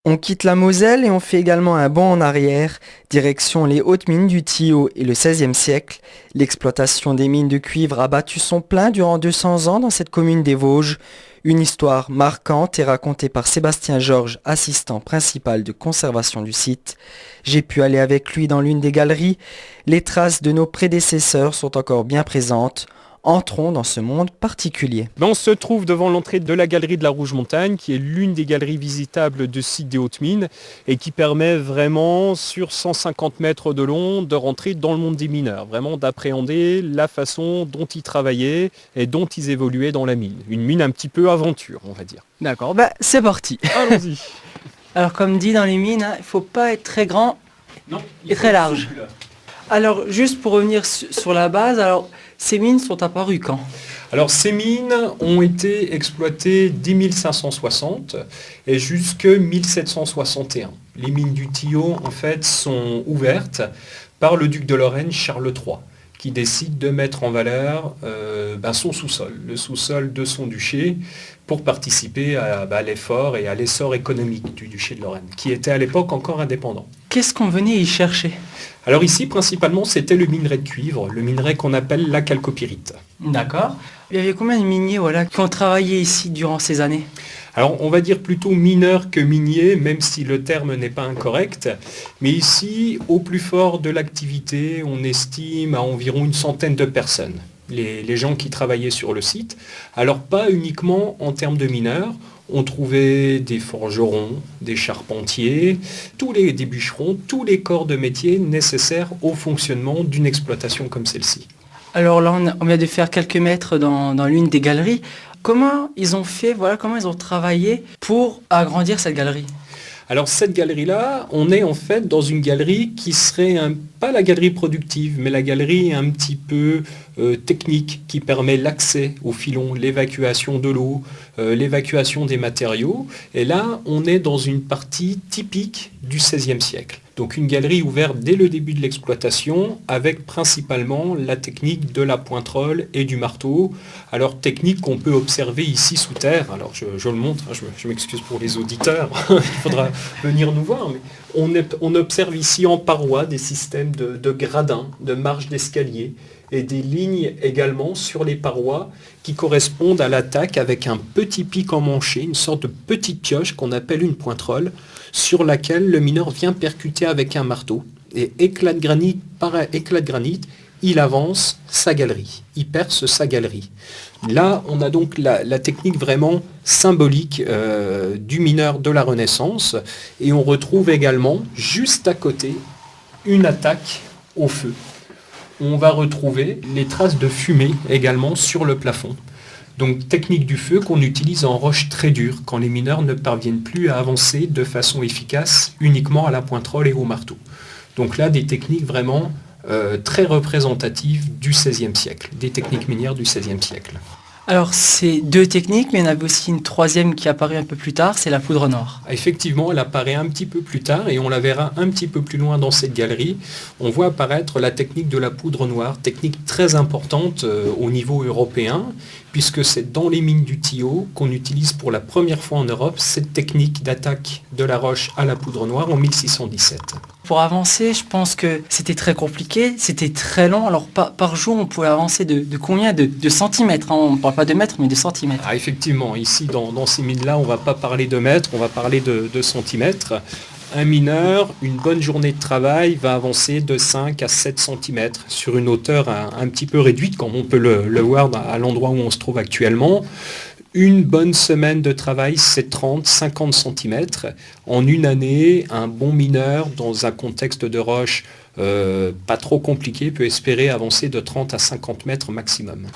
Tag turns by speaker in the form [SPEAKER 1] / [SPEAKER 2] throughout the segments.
[SPEAKER 1] On quitte la Moselle et on fait également un bond en arrière, direction les hautes mines du Thillot et le XVIe siècle. L'exploitation des mines de cuivre a battu son plein durant 200 ans dans cette commune des Vosges. Une histoire marquante est racontée par Sébastien Georges, assistant principal de conservation du site. J'ai pu aller avec lui dans l'une des galeries. Les traces de nos prédécesseurs sont encore bien présentes. Entrons dans ce monde particulier.
[SPEAKER 2] On se trouve devant l'entrée de la galerie de la Rouge Montagne, qui est l'une des galeries visitables de site des Hautes Mines et qui permet vraiment, sur 150 mètres de long, de rentrer dans le monde des mineurs, vraiment d'appréhender la façon dont ils travaillaient et dont ils évoluaient dans la mine. Une mine un petit peu aventure, on va dire.
[SPEAKER 1] D'accord, c'est parti.
[SPEAKER 2] Allons-y.
[SPEAKER 1] Alors comme dit dans les mines, il ne faut pas être très grand et très large. Alors juste pour revenir sur la base, ces mines sont apparues quand ?
[SPEAKER 2] Alors ces mines ont été exploitées dès 1560 et jusque 1761. Les mines du Thillot en fait sont ouvertes par le duc de Lorraine Charles III qui décide de mettre en valeur son sous-sol, le sous-sol de son duché, pour participer à l'effort et à l'essor économique du duché de Lorraine, qui était à l'époque encore indépendant.
[SPEAKER 1] Qu'est-ce qu'on venait y chercher ?
[SPEAKER 2] Alors ici, principalement, c'était le minerai de cuivre, le minerai qu'on appelle la chalcopyrite.
[SPEAKER 1] D'accord. Il y avait combien de miniers qui ont travaillé ici durant ces années ?
[SPEAKER 2] Alors on va dire plutôt mineur que minier, même si le terme n'est pas incorrect. Mais ici, au plus fort de l'activité, on estime à environ une centaine de personnes. Les gens qui travaillaient sur le site. Alors pas uniquement en termes de mineurs, on trouvait des forgerons, des charpentiers, des bûcherons, tous les corps de métier nécessaires au fonctionnement d'une exploitation comme celle-ci.
[SPEAKER 1] Alors là, on vient de faire quelques mètres dans l'une des galeries. Comment ils ont fait, comment ils ont travaillé pour agrandir cette galerie ?
[SPEAKER 2] Alors cette galerie-là, on est en fait dans une galerie qui serait pas la galerie productive, mais la galerie un petit peu technique qui permet l'accès aux filons, l'évacuation de l'eau, l'évacuation des matériaux. Et là, on est dans une partie typique du XVIe siècle. Donc une galerie ouverte dès le début de l'exploitation avec principalement la technique de la pointerole et du marteau. Alors technique qu'on peut observer ici sous terre. Alors je le montre, je m'excuse pour les auditeurs, il faudra venir nous voir. Mais on observe ici en paroi des systèmes de gradins, de marches d'escalier et des lignes également sur les parois qui correspondent à l'attaque avec un petit pic emmanché, une sorte de petite pioche qu'on appelle une pointerole, sur laquelle le mineur vient percuter avec un marteau. Et éclat de granit par éclat de granit, il avance sa galerie, il perce sa galerie. Là, on a donc la technique vraiment symbolique du mineur de la Renaissance, et on retrouve également, juste à côté, une attaque au feu. On va retrouver les traces de fumée également sur le plafond. Donc technique du feu qu'on utilise en roche très dure quand les mineurs ne parviennent plus à avancer de façon efficace uniquement à la pointerole et au marteau. Donc là, des techniques vraiment très représentatives du XVIe siècle, des techniques minières du XVIe siècle.
[SPEAKER 1] Alors c'est deux techniques, mais il y en avait aussi une troisième qui apparaît un peu plus tard, c'est la poudre noire.
[SPEAKER 2] Effectivement, elle apparaît un petit peu plus tard et on la verra un petit peu plus loin dans cette galerie. On voit apparaître la technique de la poudre noire, technique très importante au niveau européen, puisque c'est dans les mines du Thillot qu'on utilise pour la première fois en Europe cette technique d'attaque de la roche à la poudre noire en 1617.
[SPEAKER 1] Pour avancer, je pense que c'était très compliqué, c'était très long. Alors par jour, on pouvait avancer de combien de centimètres, On ne parle pas de mètres, mais de centimètres.
[SPEAKER 2] Ah, effectivement, ici dans ces mines-là, on ne va pas parler de mètres, on va parler de centimètres. Un mineur, une bonne journée de travail va avancer de 5 à 7 cm sur une hauteur un petit peu réduite, comme on peut le voir à l'endroit où on se trouve actuellement. Une bonne semaine de travail, c'est 30-50 cm. En une année, un bon mineur, dans un contexte de roche pas trop compliqué, peut espérer avancer de 30 à 50 mètres maximum.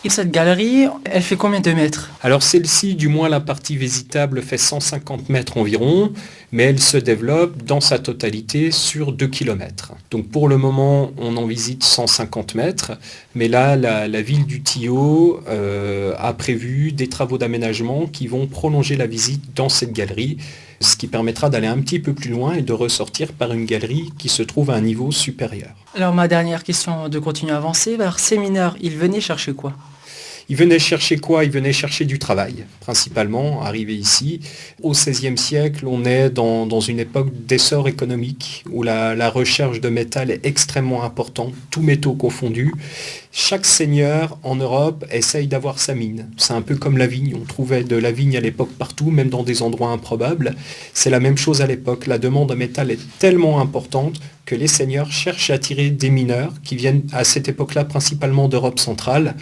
[SPEAKER 1] Et cette galerie, elle fait combien de mètres ?
[SPEAKER 2] Alors celle-ci, du moins la partie visitable, fait 150 mètres environ, mais elle se développe dans sa totalité sur 2 km. Donc pour le moment, on en visite 150 mètres, mais là, la ville du Thillot a prévu des travaux d'aménagement qui vont prolonger la visite dans cette galerie, ce qui permettra d'aller un petit peu plus loin et de ressortir par une galerie qui se trouve à un niveau supérieur.
[SPEAKER 1] Alors ma dernière question de continuer à avancer, ces mineurs, ils venaient chercher quoi ?
[SPEAKER 2] Ils venaient chercher quoi? Ils venaient chercher du travail, principalement, arrivés ici. Au XVIe siècle, on est dans une époque d'essor économique, où la recherche de métal est extrêmement importante, tous métaux confondus. Chaque seigneur en Europe essaye d'avoir sa mine. C'est un peu comme la vigne. On trouvait de la vigne à l'époque partout, même dans des endroits improbables. C'est la même chose à l'époque. La demande en métal est tellement importante que les seigneurs cherchent à attirer des mineurs qui viennent à cette époque-là principalement d'Europe centrale.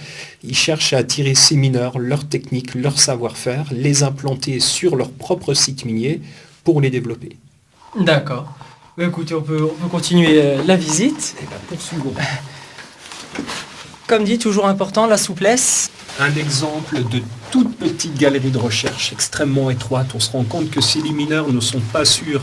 [SPEAKER 2] Ils cherchent à attirer ces mineurs, leur technique, leur savoir-faire, les implanter sur leur propre site minier pour les développer.
[SPEAKER 1] D'accord. Écoutez, on peut continuer la visite.
[SPEAKER 2] Et bien, poursuivons.
[SPEAKER 1] Comme dit, toujours important, la souplesse.
[SPEAKER 2] Un exemple de toute petite galerie de recherche extrêmement étroite. On se rend compte que si les mineurs ne sont pas sûrs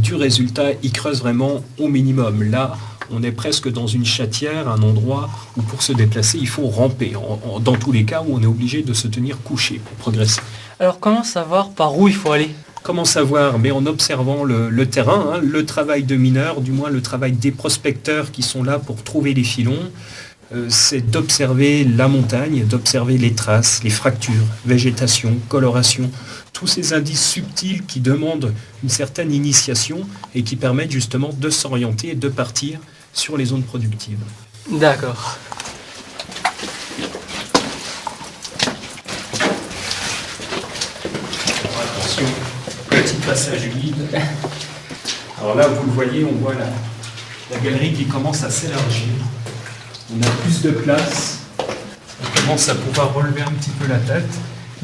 [SPEAKER 2] du résultat, ils creusent vraiment au minimum. Là, on est presque dans une chatière, un endroit où pour se déplacer, il faut ramper. Dans tous les cas où on est obligé de se tenir couché pour progresser.
[SPEAKER 1] Alors comment savoir par où il faut aller?
[SPEAKER 2] Comment savoir? Mais en observant le terrain, le travail de mineurs, du moins le travail des prospecteurs qui sont là pour trouver les filons. C'est d'observer la montagne, d'observer les traces, les fractures, végétation, coloration, tous ces indices subtils qui demandent une certaine initiation et qui permettent justement de s'orienter et de partir sur les zones productives.
[SPEAKER 1] D'accord.
[SPEAKER 2] Attention, petit passage humide. Alors là, vous le voyez, on voit la galerie qui commence à s'élargir. On a plus de place, on commence à pouvoir relever un petit peu la tête.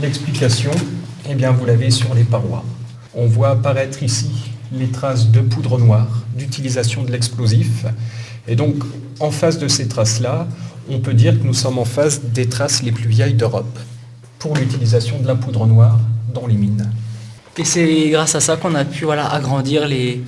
[SPEAKER 2] L'explication, eh bien, vous l'avez sur les parois. On voit apparaître ici les traces de poudre noire, d'utilisation de l'explosif. Et donc, en face de ces traces-là, on peut dire que nous sommes en face des traces les plus vieilles d'Europe pour l'utilisation de la poudre noire dans les mines.
[SPEAKER 1] Et c'est grâce à ça qu'on a pu agrandir les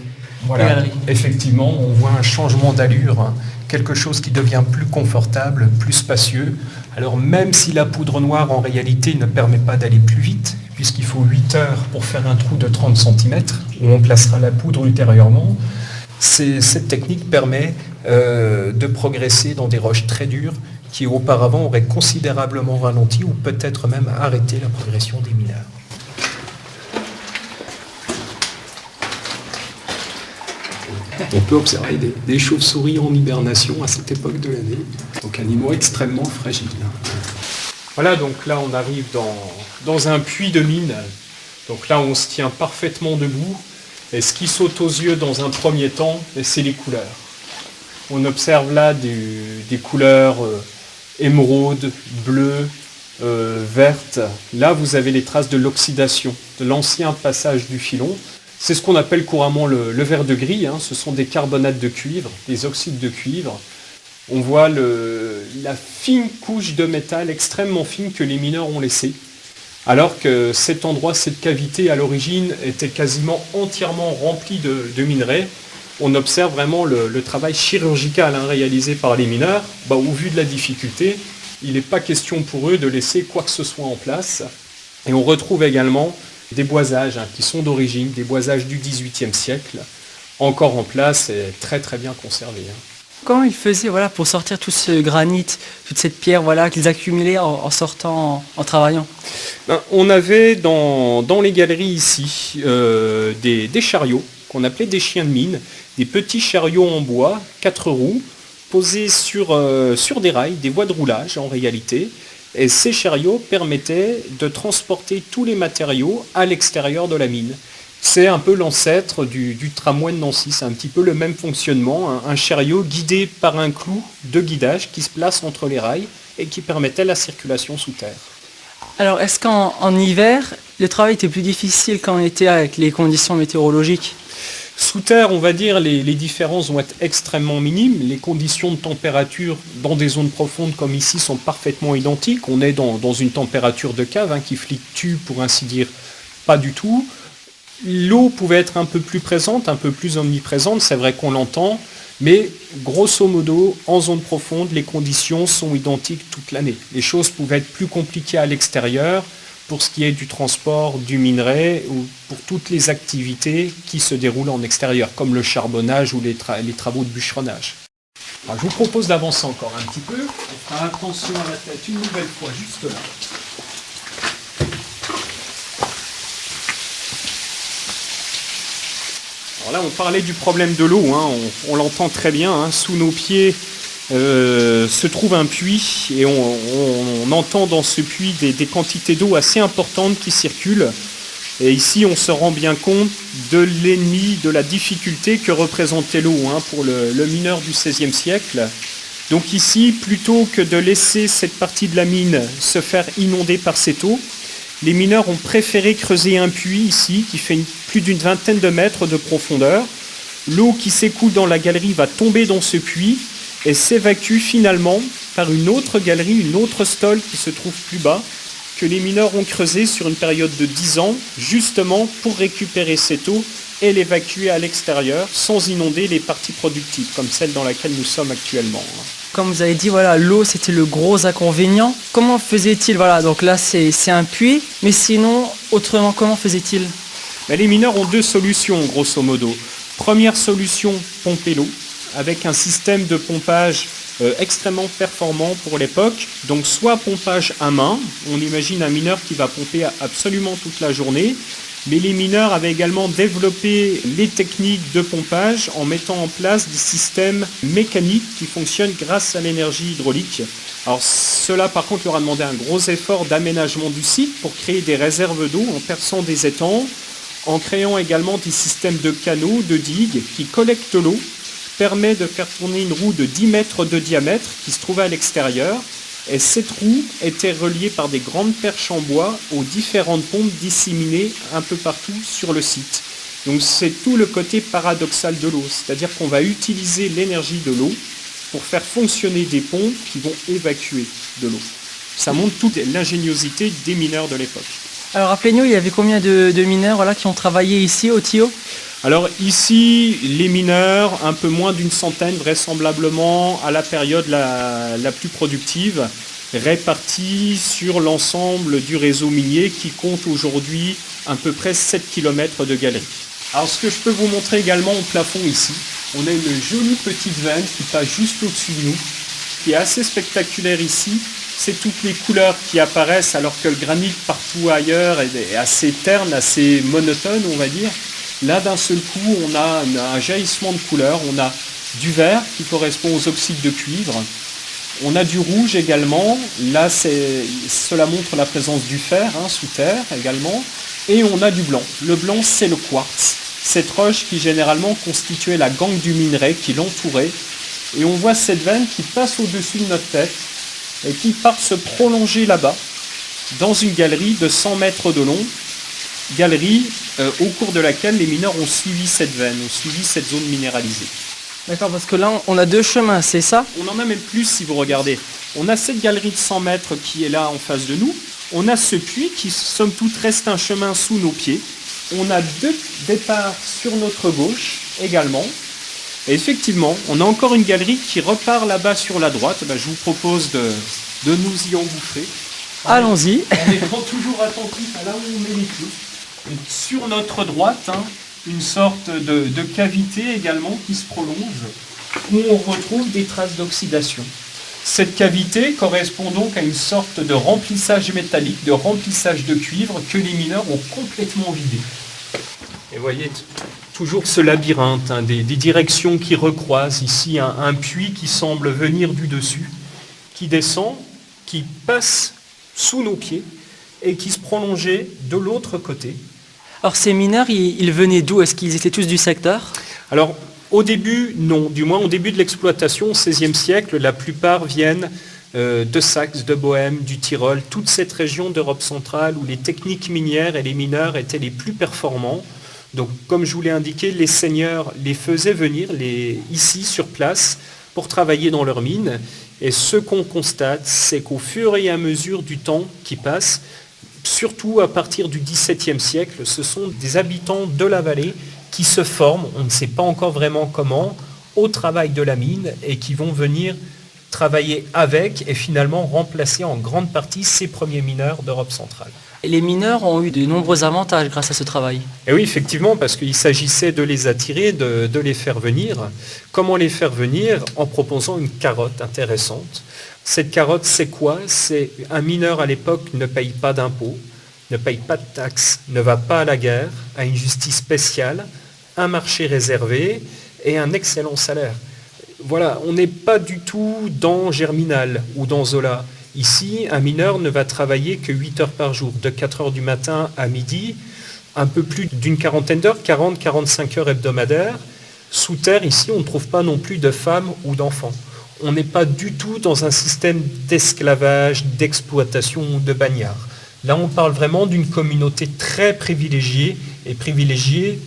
[SPEAKER 1] galeries.
[SPEAKER 2] Effectivement, on voit un changement d'allure, quelque chose qui devient plus confortable, plus spacieux. Alors même si la poudre noire en réalité ne permet pas d'aller plus vite, puisqu'il faut 8 heures pour faire un trou de 30 cm, où on placera la poudre ultérieurement, cette technique permet de progresser dans des roches très dures qui auparavant auraient considérablement ralenti ou peut-être même arrêté la progression des mineurs. On peut observer des chauves-souris en hibernation à cette époque de l'année, donc animaux extrêmement fragiles. Voilà, donc là on arrive dans un puits de mine, donc là on se tient parfaitement debout, et ce qui saute aux yeux dans un premier temps, c'est les couleurs. On observe là des couleurs émeraude, bleu, verte. Là vous avez les traces de l'oxydation, de l'ancien passage du filon. C'est ce qu'on appelle couramment le verre de gris, ce sont des carbonates de cuivre, des oxydes de cuivre. On voit la fine couche de métal extrêmement fine que les mineurs ont laissée, alors que cet endroit, cette cavité à l'origine était quasiment entièrement remplie de minerais. On observe vraiment le travail chirurgical réalisé par les mineurs. Au vu de la difficulté, il n'est pas question pour eux de laisser quoi que ce soit en place. Et on retrouve également des boisages qui sont d'origine, des boisages du XVIIIe siècle, encore en place et très très bien conservés.
[SPEAKER 1] Comment ils faisaient pour sortir tout ce granit, toute cette pierre qu'ils accumulaient en sortant, en travaillant?
[SPEAKER 2] On avait dans les galeries ici des chariots qu'on appelait des chiens de mine, des petits chariots en bois, 4 roues, posés sur des rails, des voies de roulage en réalité. Et ces chariots permettaient de transporter tous les matériaux à l'extérieur de la mine. C'est un peu l'ancêtre du tramway de Nancy, c'est un petit peu le même fonctionnement, un chariot guidé par un clou de guidage qui se place entre les rails et qui permettait la circulation sous terre.
[SPEAKER 1] Alors est-ce qu'en hiver, le travail était plus difficile qu'en été avec les conditions météorologiques?
[SPEAKER 2] Sous terre, on va dire, les différences vont être extrêmement minimes. Les conditions de température dans des zones profondes comme ici sont parfaitement identiques. On est dans une température de cave qui fluctue, pour ainsi dire, pas du tout. L'eau pouvait être un peu plus présente, un peu plus omniprésente, c'est vrai qu'on l'entend, mais grosso modo, en zone profonde, les conditions sont identiques toute l'année. Les choses pouvaient être plus compliquées à l'extérieur, pour ce qui est du transport du minerai ou pour toutes les activités qui se déroulent en extérieur, comme le charbonnage ou les travaux de bûcheronnage. Alors, je vous propose d'avancer encore un petit peu. On fera attention à la tête une nouvelle fois, juste là. Alors là, on parlait du problème de l'eau, hein. On l'entend très bien, hein. Sous nos pieds se trouve un puits et on entend dans ce puits des quantités d'eau assez importantes qui circulent. Et ici, on se rend bien compte de l'ennemi, de la difficulté que représentait l'eau, hein, pour le mineur du XVIe siècle. Donc ici, plutôt que de laisser cette partie de la mine se faire inonder par cette eau, les mineurs ont préféré creuser un puits ici qui fait plus d'une vingtaine de mètres de profondeur. L'eau qui s'écoule dans la galerie va tomber dans ce puits et s'évacue finalement par une autre galerie, une autre stole qui se trouve plus bas, que les mineurs ont creusé sur une période de 10 ans, justement pour récupérer cette eau et l'évacuer à l'extérieur sans inonder les parties productives, comme celle dans laquelle nous sommes actuellement.
[SPEAKER 1] Comme vous avez dit, voilà, l'eau c'était le gros inconvénient. Comment faisait-il? Voilà, donc là c'est un puits, mais sinon, autrement, comment faisait-il?
[SPEAKER 2] Les mineurs ont deux solutions, grosso modo. Première solution, pomper l'eau, avec un système de pompage extrêmement performant pour l'époque. Donc soit pompage à main, on imagine un mineur qui va pomper absolument toute la journée, mais les mineurs avaient également développé les techniques de pompage en mettant en place des systèmes mécaniques qui fonctionnent grâce à l'énergie hydraulique. Alors cela par contre leur a demandé un gros effort d'aménagement du site pour créer des réserves d'eau en perçant des étangs, en créant également des systèmes de canaux, de digues qui collectent l'eau, permet de faire tourner une roue de 10 mètres de diamètre qui se trouvait à l'extérieur. Et cette roue était reliée par des grandes perches en bois aux différentes pompes disséminées un peu partout sur le site. Donc c'est tout le côté paradoxal de l'eau, c'est-à-dire qu'on va utiliser l'énergie de l'eau pour faire fonctionner des pompes qui vont évacuer de l'eau. Ça montre toute l'ingéniosité des mineurs de l'époque.
[SPEAKER 1] Alors rappelez-nous, il y avait combien de mineurs, voilà, qui ont travaillé ici au Thillot?
[SPEAKER 2] Alors ici, les mineurs, un peu moins d'une centaine vraisemblablement à la période la plus productive, répartis sur l'ensemble du réseau minier qui compte aujourd'hui à peu près 7 km de galerie. Alors ce que je peux vous montrer également au plafond ici, on a une jolie petite veine qui passe juste au-dessus de nous, qui est assez spectaculaire ici. C'est toutes les couleurs qui apparaissent alors que le granit partout ailleurs est assez terne, assez monotone on va dire. Là, d'un seul coup, on a un jaillissement de couleurs. On a du vert qui correspond aux oxydes de cuivre. On a du rouge également. Là, cela montre la présence du fer, hein, sous terre également. Et on a du blanc. Le blanc, c'est le quartz. Cette roche qui généralement constituait la gangue du minerai qui l'entourait. Et on voit cette veine qui passe au-dessus de notre tête et qui part se prolonger là-bas dans une galerie de 100 mètres de long. Galerie au cours de laquelle les mineurs ont suivi cette veine, ont suivi cette zone minéralisée.
[SPEAKER 1] D'accord, parce que là on a deux chemins, c'est ça?
[SPEAKER 2] On en a même plus si vous regardez. On a cette galerie de 100 mètres qui est là en face de nous. On a ce puits qui, somme toute, reste un chemin sous nos pieds. On a deux départs sur notre gauche également. Et effectivement, on a encore une galerie qui repart là-bas sur la droite. Je vous propose de nous y engouffrer.
[SPEAKER 1] Allons-y.
[SPEAKER 2] En étant toujours attentif à là où on met les pieds. Et sur notre droite, hein, une sorte de cavité également qui se prolonge, où on retrouve des traces d'oxydation. Cette cavité correspond donc à une sorte de remplissage métallique, de remplissage de cuivre que les mineurs ont complètement vidé. Et vous voyez toujours ce labyrinthe, hein, des directions qui recroisent. Ici un puits qui semble venir du dessus, qui descend, qui passe sous nos pieds et qui se prolongeait de l'autre côté.
[SPEAKER 1] Alors ces mineurs, ils venaient d'où? Est-ce qu'ils étaient tous du secteur?
[SPEAKER 2] Alors au début, non. Du moins au début de l'exploitation, au XVIe siècle, la plupart viennent de Saxe, de Bohême, du Tyrol, toute cette région d'Europe centrale où les techniques minières et les mineurs étaient les plus performants. Donc comme je vous l'ai indiqué, les seigneurs les faisaient venir ici sur place pour travailler dans leurs mines. Et ce qu'on constate, c'est qu'au fur et à mesure du temps qui passe, surtout à partir du XVIIe siècle, ce sont des habitants de la vallée qui se forment, on ne sait pas encore vraiment comment, au travail de la mine et qui vont venir travailler avec et finalement remplacer en grande partie ces premiers mineurs d'Europe centrale.
[SPEAKER 1] Et les mineurs ont eu de nombreux avantages grâce à ce travail.
[SPEAKER 2] Et oui, effectivement, parce qu'il s'agissait de les attirer, de les faire venir. Comment les faire venir? En proposant une carotte intéressante. Cette carotte, c'est quoi? C'est un mineur à l'époque ne paye pas d'impôts, ne paye pas de taxes, ne va pas à la guerre, a une justice spéciale, un marché réservé et un excellent salaire. Voilà, on n'est pas du tout dans Germinal ou dans Zola. Ici, un mineur ne va travailler que 8 heures par jour, de 4 heures du matin à midi, un peu plus d'une quarantaine d'heures, 40-45 heures hebdomadaires. Sous terre, ici, on ne trouve pas non plus de femmes ou d'enfants. On n'est pas du tout dans un système d'esclavage, d'exploitation ou de bagnard. Là, on parle vraiment d'une communauté très privilégiée, et privilégiée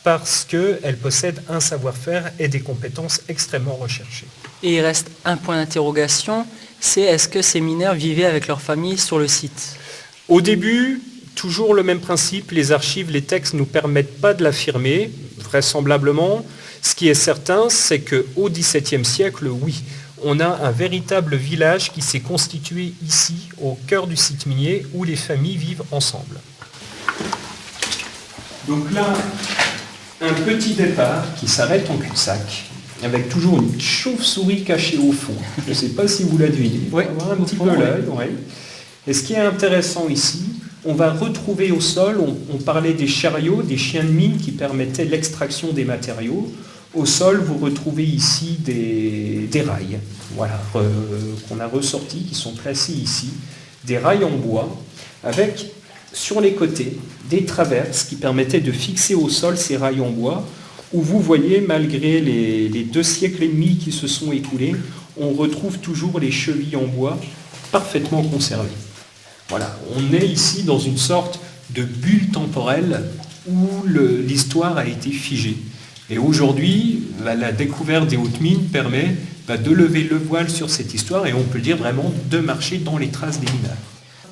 [SPEAKER 2] parce qu'elle possède un savoir-faire et des compétences extrêmement recherchées.
[SPEAKER 1] Et il reste un point d'interrogation, c'est est-ce que ces mineurs vivaient avec leur famille sur le site?
[SPEAKER 2] Au début, toujours le même principe, les archives, les textes ne nous permettent pas de l'affirmer, vraisemblablement. Ce qui est certain, c'est qu'au XVIIe siècle, oui, on a un véritable village qui s'est constitué ici, au cœur du site minier, où les familles vivent ensemble. Donc là, un petit départ qui s'arrête en cul-de-sac, avec toujours une chauve-souris cachée au fond. Je ne sais pas si vous la devinez.
[SPEAKER 1] Oui,
[SPEAKER 2] avoir un petit peu l'œil. Ouais. Et ce qui est intéressant ici, on va retrouver au sol, on parlait des chariots, des chiens de mine qui permettaient l'extraction des matériaux. Au sol, vous retrouvez ici des rails, voilà, qu'on a ressortis, qui sont placés ici, des rails en bois, avec sur les côtés des traverses qui permettaient de fixer au sol ces rails en bois, où vous voyez, malgré les 2 siècles et demi qui se sont écoulés, on retrouve toujours les chevilles en bois parfaitement conservées. Voilà, on est ici dans une sorte de bulle temporelle où l'histoire a été figée. Et aujourd'hui, la découverte des hautes mines permet de lever le voile sur cette histoire et on peut dire vraiment de marcher dans les traces des mineurs.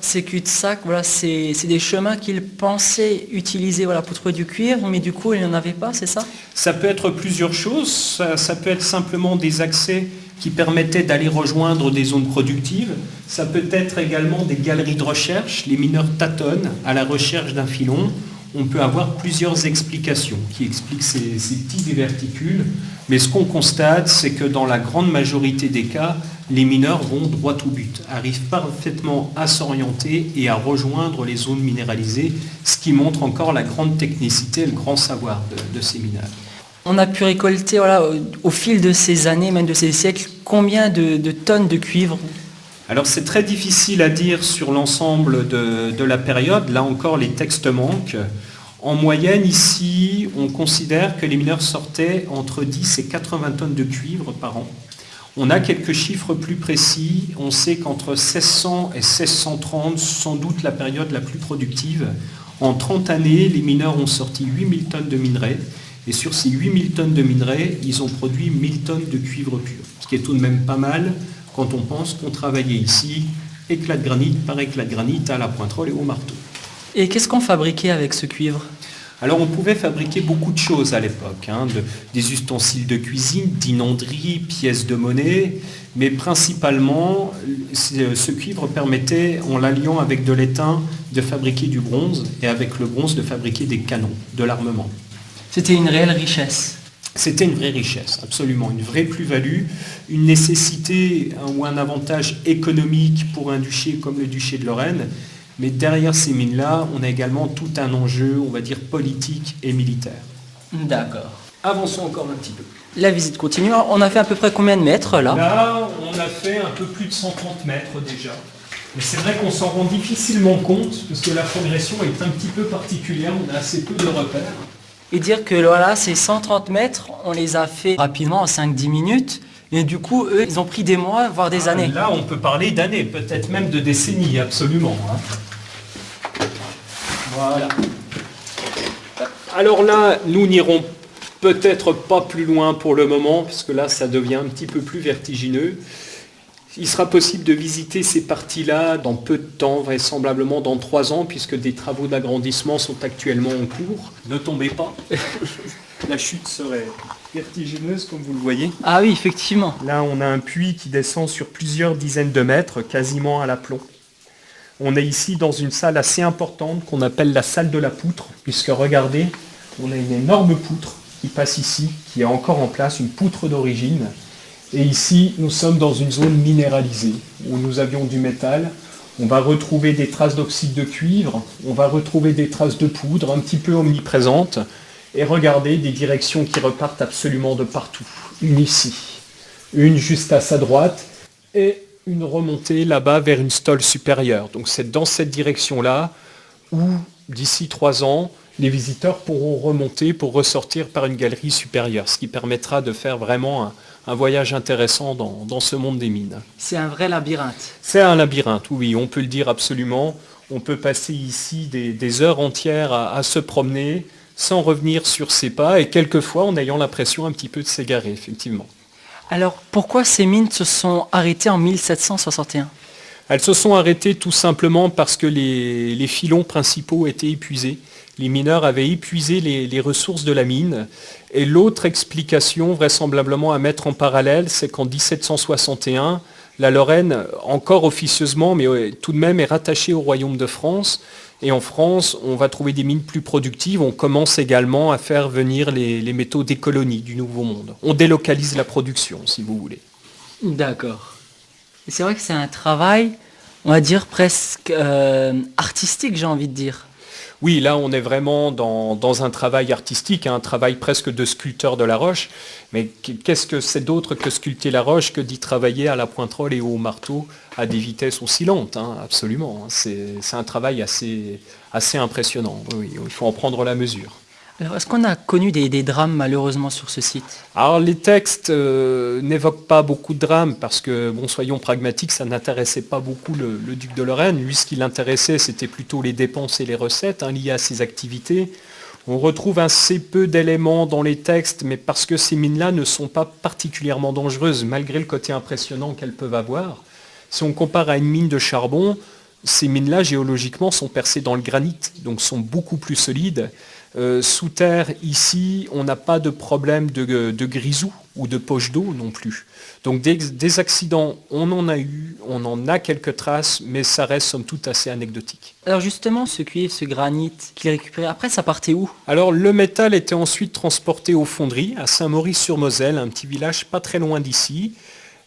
[SPEAKER 1] Ces cul-de-sac, voilà, c'est des chemins qu'ils pensaient utiliser voilà, pour trouver du cuivre, mais du coup, ils n'en avaient pas, c'est ça?
[SPEAKER 2] Ça peut être plusieurs choses. Ça peut être simplement des accès qui permettaient d'aller rejoindre des zones productives. Ça peut être également des galeries de recherche. Les mineurs tâtonnent à la recherche d'un filon. On peut avoir plusieurs explications qui expliquent ces petits diverticules. Mais ce qu'on constate, c'est que dans la grande majorité des cas, les mineurs vont droit au but, arrivent parfaitement à s'orienter et à rejoindre les zones minéralisées, ce qui montre encore la grande technicité et le grand savoir de ces mineurs.
[SPEAKER 1] On a pu récolter voilà, au fil de ces années, même de ces siècles, combien de tonnes de cuivre?
[SPEAKER 2] Alors c'est très difficile à dire sur l'ensemble de la période. Là encore, les textes manquent. En moyenne, ici, on considère que les mineurs sortaient entre 10 et 80 tonnes de cuivre par an. On a quelques chiffres plus précis. On sait qu'entre 1600 et 1630, sans doute la période la plus productive, en 30 années, les mineurs ont sorti 8000 tonnes de minerais. Et sur ces 8000 tonnes de minerais, ils ont produit 1000 tonnes de cuivre pur. Ce qui est tout de même pas mal quand on pense qu'on travaillait ici, éclat de granit par éclat de granit, à la pointerole et au marteau.
[SPEAKER 1] Et qu'est-ce qu'on fabriquait avec ce cuivre?
[SPEAKER 2] Alors on pouvait fabriquer beaucoup de choses à l'époque, des ustensiles de cuisine, d'inanderie, pièces de monnaie, mais principalement ce cuivre permettait, en l'alliant avec de l'étain, de fabriquer du bronze et avec le bronze de fabriquer des canons, de l'armement.
[SPEAKER 1] C'était une réelle richesse.
[SPEAKER 2] C'était une vraie richesse, absolument, une vraie plus-value, une nécessité ou un avantage économique pour un duché comme le duché de Lorraine. Mais derrière ces mines-là, on a également tout un enjeu, on va dire, politique et militaire.
[SPEAKER 1] D'accord.
[SPEAKER 2] Avançons encore un petit peu.
[SPEAKER 1] La visite continue. On a fait à peu près combien de mètres là?
[SPEAKER 2] Là, on a fait un peu plus de 130 mètres déjà. Mais c'est vrai qu'on s'en rend difficilement compte, parce que la progression est un petit peu particulière, on a assez peu de repères.
[SPEAKER 1] Et dire que voilà, ces 130 mètres, on les a fait rapidement en 5-10 minutes. Et du coup, eux, ils ont pris des mois, voire des années.
[SPEAKER 2] Là, on peut parler d'années, peut-être même de décennies, absolument. Voilà. Alors là, nous n'irons peut-être pas plus loin pour le moment, puisque là, ça devient un petit peu plus vertigineux. Il sera possible de visiter ces parties-là dans peu de temps, vraisemblablement dans 3 ans, puisque des travaux d'agrandissement sont actuellement en cours. Ne tombez pas, la chute serait vertigineuse comme vous le voyez.
[SPEAKER 1] Ah oui, effectivement.
[SPEAKER 2] Là, on a un puits qui descend sur plusieurs dizaines de mètres, quasiment à l'aplomb. On est ici dans une salle assez importante qu'on appelle la salle de la poutre, puisque regardez, on a une énorme poutre qui passe ici, qui est encore en place, une poutre d'origine. Et ici, nous sommes dans une zone minéralisée, où nous avions du métal. On va retrouver des traces d'oxyde de cuivre, on va retrouver des traces de poudre, un petit peu omniprésentes. Et regardez, des directions qui repartent absolument de partout. Une ici, une juste à sa droite, et une remontée là-bas vers une stole supérieure. Donc c'est dans cette direction-là où, d'ici 3 ans, les visiteurs pourront remonter pour ressortir par une galerie supérieure, ce qui permettra de faire vraiment un voyage intéressant dans ce monde des mines.
[SPEAKER 1] C'est un vrai labyrinthe.
[SPEAKER 2] C'est un labyrinthe, oui, on peut le dire absolument. On peut passer ici des heures entières à se promener sans revenir sur ses pas et quelquefois en ayant l'impression un petit peu de s'égarer, effectivement.
[SPEAKER 1] Alors pourquoi ces mines se sont arrêtées en 1761 ?
[SPEAKER 2] Elles se sont arrêtées tout simplement parce que les filons principaux étaient épuisés. Les mineurs avaient épuisé les ressources de la mine. Et l'autre explication, vraisemblablement à mettre en parallèle, c'est qu'en 1761, la Lorraine, encore officieusement, mais tout de même, est rattachée au royaume de France. Et en France, on va trouver des mines plus productives. On commence également à faire venir les métaux des colonies du Nouveau Monde. On délocalise la production, si vous voulez.
[SPEAKER 1] D'accord. Et c'est vrai que c'est un travail, on va dire, presque artistique, j'ai envie de dire.
[SPEAKER 2] Oui, là, on est vraiment dans un travail artistique, un travail presque de sculpteur de la roche. Mais qu'est-ce que c'est d'autre que sculpter la roche que d'y travailler à la pointerole et au marteau à des vitesses oscillantes, hein, absolument. C'est un travail assez impressionnant. Oui, il faut en prendre la mesure.
[SPEAKER 1] Alors, est-ce qu'on a connu des drames malheureusement sur ce site ?
[SPEAKER 2] Alors les textes n'évoquent pas beaucoup de drames parce que, bon, soyons pragmatiques, ça n'intéressait pas beaucoup le duc de Lorraine. Lui, ce qui l'intéressait, c'était plutôt les dépenses et les recettes liées à ses activités. On retrouve assez peu d'éléments dans les textes, mais parce que ces mines-là ne sont pas particulièrement dangereuses, malgré le côté impressionnant qu'elles peuvent avoir. Si on compare à une mine de charbon, ces mines-là, géologiquement, sont percées dans le granit, donc sont beaucoup plus solides. Sous terre, ici, on n'a pas de problème de grisou ou de poche d'eau non plus. Donc des accidents, on en a eu, on en a quelques traces, mais ça reste somme toute assez anecdotique.
[SPEAKER 1] Alors justement, ce cuivre, ce granit qu'il récupérait, après ça partait où ?
[SPEAKER 2] Alors le métal était ensuite transporté aux fonderies à Saint-Maurice-sur-Moselle, un petit village pas très loin d'ici.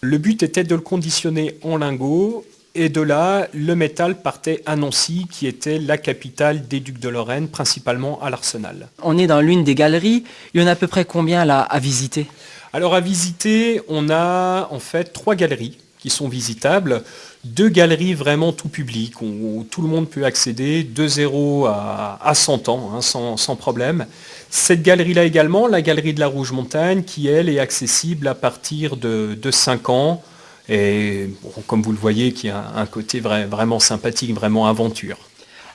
[SPEAKER 2] Le but était de le conditionner en lingots. Et de là, le métal partait à Nancy, qui était la capitale des ducs de Lorraine, principalement à l'Arsenal.
[SPEAKER 1] On est dans l'une des galeries. Il y en a à peu près combien là à visiter ?
[SPEAKER 2] Alors à visiter, on a en fait 3 galeries qui sont visitables. 2 galeries vraiment tout public, où tout le monde peut accéder, de 0 à 100 ans, hein, sans problème. Cette galerie-là également, la galerie de la Rouge Montagne, qui elle est accessible à partir de 5 ans. Et bon, comme vous le voyez, qui a un côté vraiment sympathique, vraiment aventure.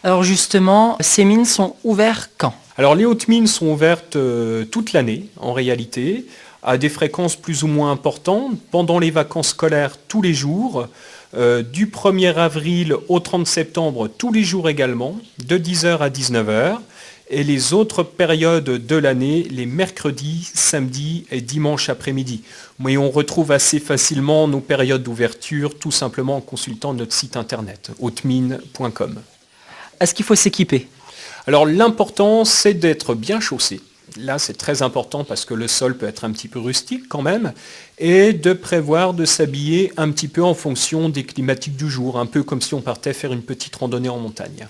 [SPEAKER 1] Alors justement, ces mines sont ouvertes quand ?
[SPEAKER 2] Alors les hautes mines sont ouvertes toute l'année, en réalité, à des fréquences plus ou moins importantes, pendant les vacances scolaires tous les jours, du 1er avril au 30 septembre tous les jours également, de 10h à 19h. Et les autres périodes de l'année, les mercredis, samedis et dimanches après-midi. Mais on retrouve assez facilement nos périodes d'ouverture, tout simplement en consultant notre site internet, hautemines.com.
[SPEAKER 1] Est-ce qu'il faut s'équiper ?
[SPEAKER 2] Alors l'important, c'est d'être bien chaussé. Là, c'est très important parce que le sol peut être un petit peu rustique quand même. Et de prévoir de s'habiller un petit peu en fonction des climatiques du jour, un peu comme si on partait faire une petite randonnée en montagne.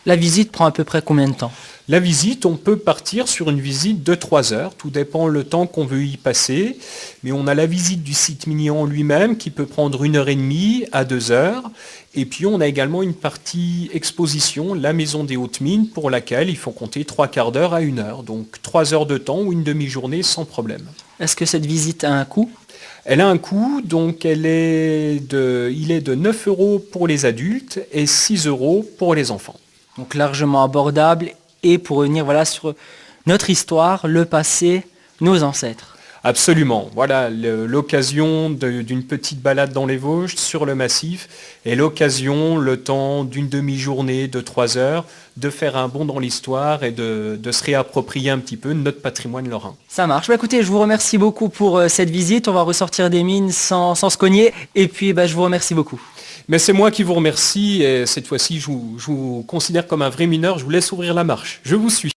[SPEAKER 1] La visite prend à peu près combien de temps ?
[SPEAKER 2] La visite, on peut partir sur une visite de 3 heures, tout dépend le temps qu'on veut y passer, mais on a la visite du site minier en lui-même qui peut prendre 1h30 à 2 heures, et puis on a également une partie exposition, la maison des hautes mines, pour laquelle il faut compter 3/4 d'heure à 1 heure, donc 3 heures de temps ou une demi-journée sans problème.
[SPEAKER 1] Est-ce que cette visite a un coût ?
[SPEAKER 2] Elle a un coût, donc il est de 9 € pour les adultes et 6 € pour les enfants.
[SPEAKER 1] Donc largement abordable et pour revenir sur notre histoire, le passé, nos ancêtres.
[SPEAKER 2] Absolument. Voilà l'occasion d'une petite balade dans les Vosges sur le massif et l'occasion, le temps d'une demi-journée, de 3 heures, de faire un bond dans l'histoire et de se réapproprier un petit peu notre patrimoine lorrain.
[SPEAKER 1] Ça marche. Écoutez, je vous remercie beaucoup pour cette visite. On va ressortir des mines sans se cogner. Et puis, je vous remercie beaucoup.
[SPEAKER 2] Mais c'est moi qui vous remercie et cette fois-ci, je vous considère comme un vrai mineur. Je vous laisse ouvrir la marche. Je vous suis.